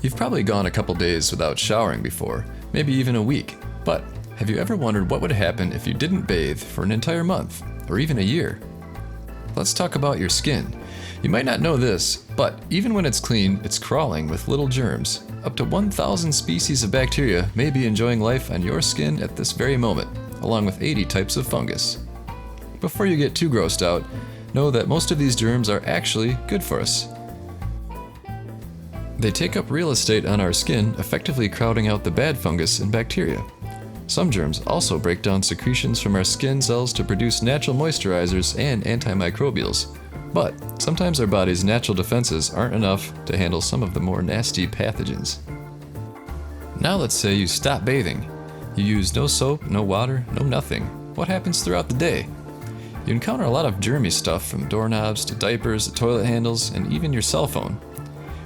You've probably gone a couple days without showering before, maybe even a week, but have you ever wondered what would happen if you didn't bathe for an entire month, or even a year? Let's talk about your skin. You might not know this, but even when it's clean, it's crawling with little germs. Up to 1,000 species of bacteria may be enjoying life on your skin at this very moment, along with 80 types of fungus. Before you get too grossed out, know that most of these germs are actually good for us. They take up real estate on our skin, effectively crowding out the bad fungus and bacteria. Some germs also break down secretions from our skin cells to produce natural moisturizers and antimicrobials. But sometimes our body's natural defenses aren't enough to handle some of the more nasty pathogens. Now let's say you stop bathing. You use no soap, no water, no nothing. What happens throughout the day? You encounter a lot of germy stuff from doorknobs to diapers to toilet handles and even your cell phone.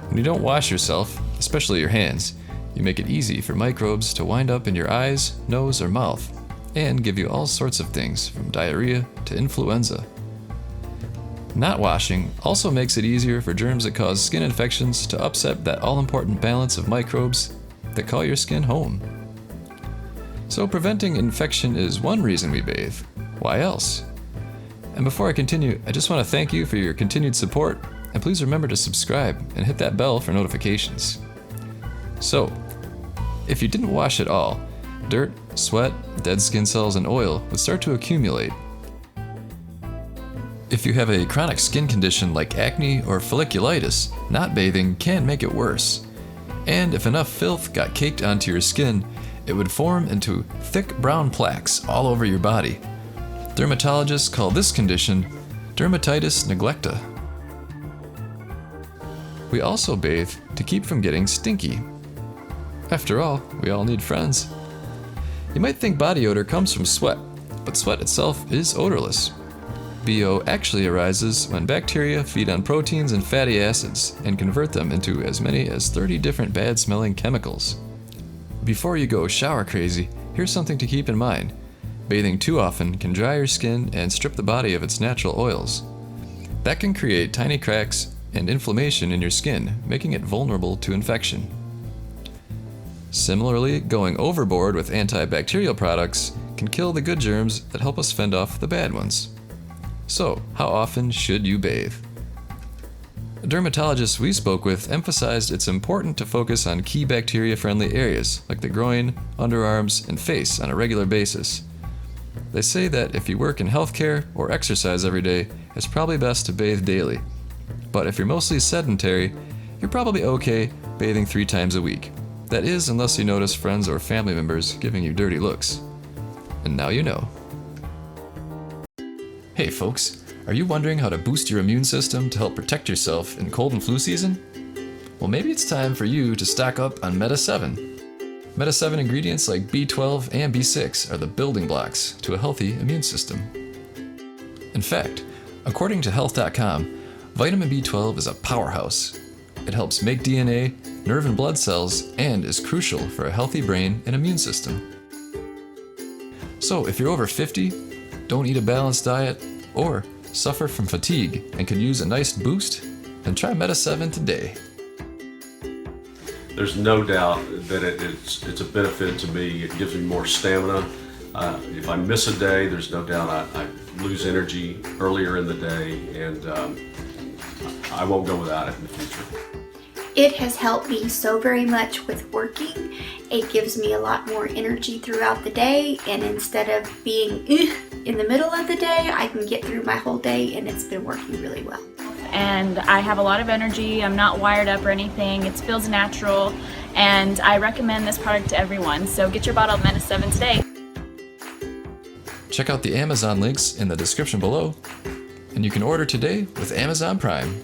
When you don't wash yourself, especially your hands, you make it easy for microbes to wind up in your eyes, nose, or mouth, and give you all sorts of things from diarrhea to influenza. Not washing also makes it easier for germs that cause skin infections to upset that all-important balance of microbes that call your skin home. So preventing infection is one reason we bathe. Why else? And before I continue, I just want to thank you for your continued support, and please remember to subscribe and hit that bell for notifications. So, if you didn't wash at all, dirt, sweat, dead skin cells, and oil would start to accumulate. If you have a chronic skin condition like acne or folliculitis, not bathing can make it worse. And if enough filth got caked onto your skin, it would form into thick brown plaques all over your body. Dermatologists call this condition Dermatitis Neglecta. We also bathe to keep from getting stinky. After all, we all need friends. You might think body odor comes from sweat, but sweat itself is odorless. BO actually arises when bacteria feed on proteins and fatty acids and convert them into as many as 30 different bad-smelling chemicals. Before you go shower crazy, here's something to keep in mind. Bathing too often can dry your skin and strip the body of its natural oils. That can create tiny cracks and inflammation in your skin, making it vulnerable to infection. Similarly, going overboard with antibacterial products can kill the good germs that help us fend off the bad ones. So, how often should you bathe? Dermatologists we spoke with emphasized it's important to focus on key bacteria-friendly areas like the groin, underarms, and face on a regular basis. They say that if you work in healthcare or exercise every day, it's probably best to bathe daily. But if you're mostly sedentary, you're probably okay bathing 3 times a week. That is, unless you notice friends or family members giving you dirty looks. And now you know. Hey folks, are you wondering how to boost your immune system to help protect yourself in cold and flu season? Well, maybe it's time for you to stock up on Meta 7. Meta 7 ingredients like B12 and B6 are the building blocks to a healthy immune system. In fact, according to health.com, vitamin B12 is a powerhouse. It helps make DNA, nerve and blood cells, and is crucial for a healthy brain and immune system. So if you're over 50, don't eat a balanced diet, or suffer from fatigue and could use a nice boost, then try Meta 7 today. There's no doubt that it's a benefit to me. It gives me more stamina. If I miss a day, there's no doubt I lose energy earlier in the day, and I won't go without it in the future. It has helped me so very much with working. It gives me a lot more energy throughout the day, and instead of being in the middle of the day, I can get through my whole day, and it's been working really well. And I have a lot of energy. I'm not wired up or anything. It feels natural, and I recommend this product to everyone. So get your bottle of Meta 7 today. Check out the Amazon links in the description below, and you can order today with Amazon Prime.